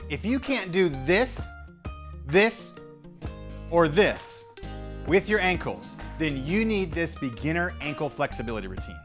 If you can't do this, this, or this with your ankles, then you need this beginner ankle flexibility routine.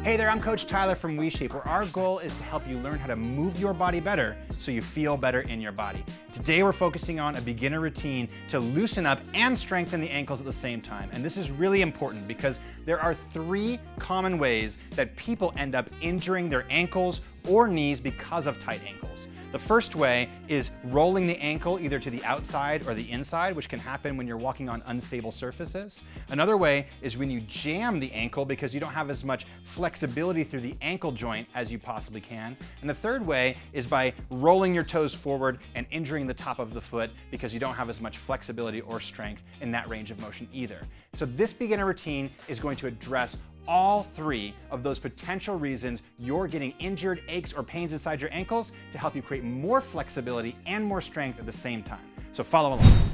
Hey there, I'm Coach Tyler from WeShape, where our goal is to help you learn how to move your body better so you feel better in your body. Today we're focusing on a beginner routine to loosen up and strengthen the ankles at the same time. And this is really important because there are 3 common ways that people end up injuring their ankles or knees because of tight ankles. The first way is rolling the ankle either to the outside or the inside, which can happen when you're walking on unstable surfaces. Another way is when you jam the ankle because you don't have as much flexibility through the ankle joint as you possibly can. And the third way is by rolling your toes forward and injuring the top of the foot because you don't have as much flexibility or strength in that range of motion either. So this beginner routine is going to address all 3 of those potential reasons you're getting injured, aches, or pains inside your ankles to help you create more flexibility and more strength at the same time. So follow along.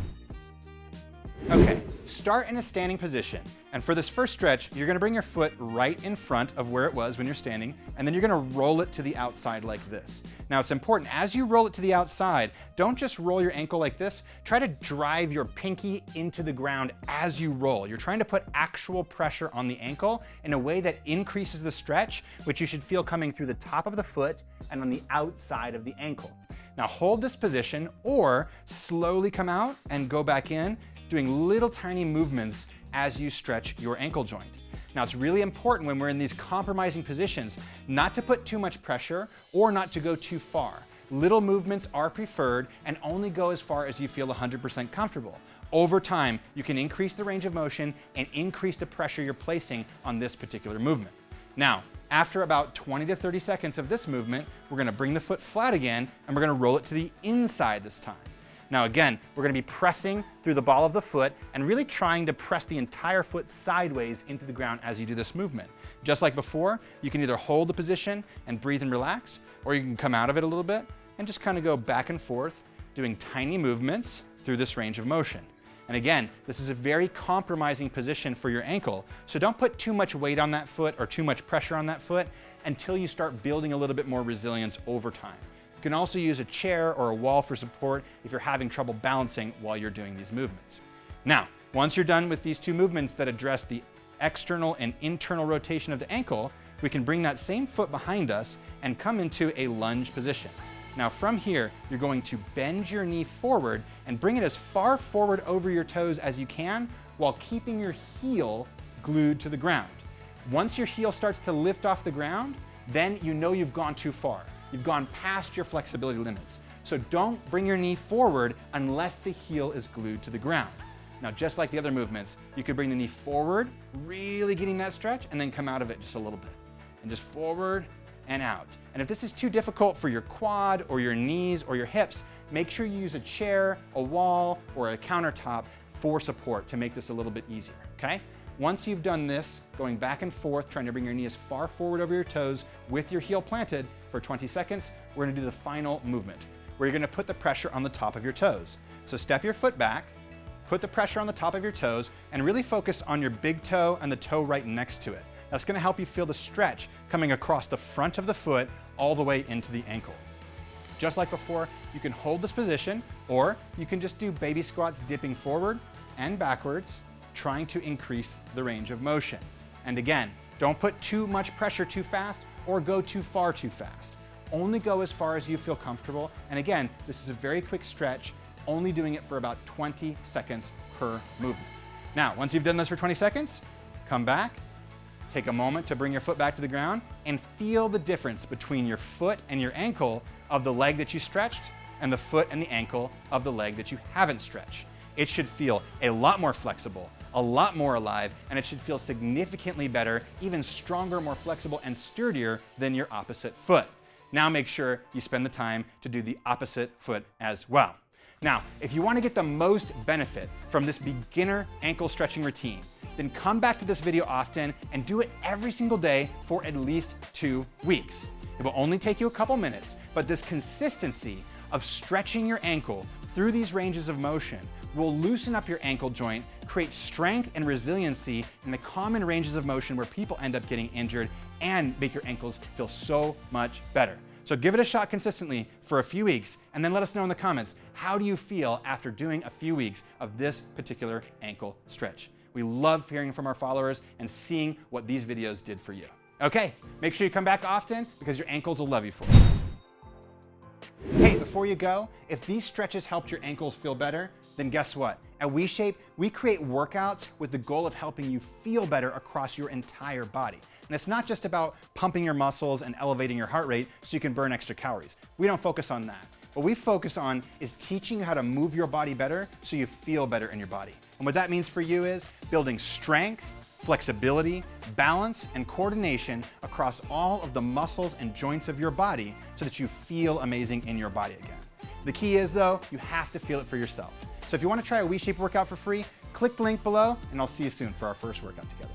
Okay, start in a standing position. And for this first stretch, you're gonna bring your foot right in front of where it was when you're standing, and then you're gonna roll it to the outside like this. Now it's important, as you roll it to the outside, don't just roll your ankle like this, try to drive your pinky into the ground as you roll. You're trying to put actual pressure on the ankle in a way that increases the stretch, which you should feel coming through the top of the foot and on the outside of the ankle. Now hold this position or slowly come out and go back in, doing little tiny movements as you stretch your ankle joint. Now it's really important when we're in these compromising positions not to put too much pressure or not to go too far. Little movements are preferred and only go as far as you feel 100% comfortable. Over time, you can increase the range of motion and increase the pressure you're placing on this particular movement. Now, after about 20 to 30 seconds of this movement, we're gonna bring the foot flat again and we're gonna roll it to the inside this time. Now again, we're gonna be pressing through the ball of the foot and really trying to press the entire foot sideways into the ground as you do this movement. Just like before, you can either hold the position and breathe and relax, or you can come out of it a little bit and just kind of go back and forth, doing tiny movements through this range of motion. And again, this is a very compromising position for your ankle, so don't put too much weight on that foot or too much pressure on that foot until you start building a little bit more resilience over time. You can also use a chair or a wall for support if you're having trouble balancing while you're doing these movements. Now, once you're done with these 2 movements that address the external and internal rotation of the ankle, we can bring that same foot behind us and come into a lunge position. Now from here, you're going to bend your knee forward and bring it as far forward over your toes as you can while keeping your heel glued to the ground. Once your heel starts to lift off the ground, then you know you've gone too far. You've gone past your flexibility limits. So don't bring your knee forward unless the heel is glued to the ground. Now, just like the other movements, you could bring the knee forward, really getting that stretch, and then come out of it just a little bit. And just forward and out. And if this is too difficult for your quad or your knees or your hips, make sure you use a chair, a wall, or a countertop for support to make this a little bit easier, okay? Once you've done this, going back and forth, trying to bring your knee as far forward over your toes with your heel planted for 20 seconds, we're gonna do the final movement, where you're gonna put the pressure on the top of your toes. So step your foot back, put the pressure on the top of your toes, and really focus on your big toe and the toe right next to it. That's gonna help you feel the stretch coming across the front of the foot all the way into the ankle. Just like before, you can hold this position, or you can just do baby squats dipping forward and backwards, trying to increase the range of motion. And again, don't put too much pressure too fast or go too far too fast. Only go as far as you feel comfortable. And again, this is a very quick stretch, only doing it for about 20 seconds per movement. Now, once you've done this for 20 seconds, come back, take a moment to bring your foot back to the ground and feel the difference between your foot and your ankle of the leg that you stretched and the foot and the ankle of the leg that you haven't stretched. It should feel a lot more flexible, a lot more alive, and it should feel significantly better, even stronger, more flexible, and sturdier than your opposite foot. Now make sure you spend the time to do the opposite foot as well. Now, if you want to get the most benefit from this beginner ankle stretching routine, then come back to this video often and do it every single day for at least 2 weeks. It will only take you a couple minutes, but this consistency of stretching your ankle through these ranges of motion will loosen up your ankle joint, create strength and resiliency in the common ranges of motion where people end up getting injured, and make your ankles feel so much better. So give it a shot consistently for a few weeks, and then let us know in the comments, how do you feel after doing a few weeks of this particular ankle stretch? We love hearing from our followers and seeing what these videos did for you. Okay, make sure you come back often because your ankles will love you for it. Hey, before you go, if these stretches helped your ankles feel better, then guess what? At WeShape, we create workouts with the goal of helping you feel better across your entire body. And it's not just about pumping your muscles and elevating your heart rate so you can burn extra calories. We don't focus on that. What we focus on is teaching you how to move your body better so you feel better in your body. And what that means for you is building strength, flexibility, balance, and coordination across all of the muscles and joints of your body so that you feel amazing in your body again. The key is, though, you have to feel it for yourself. So if you want to try a WeShape workout for free, click the link below, and I'll see you soon for our first workout together.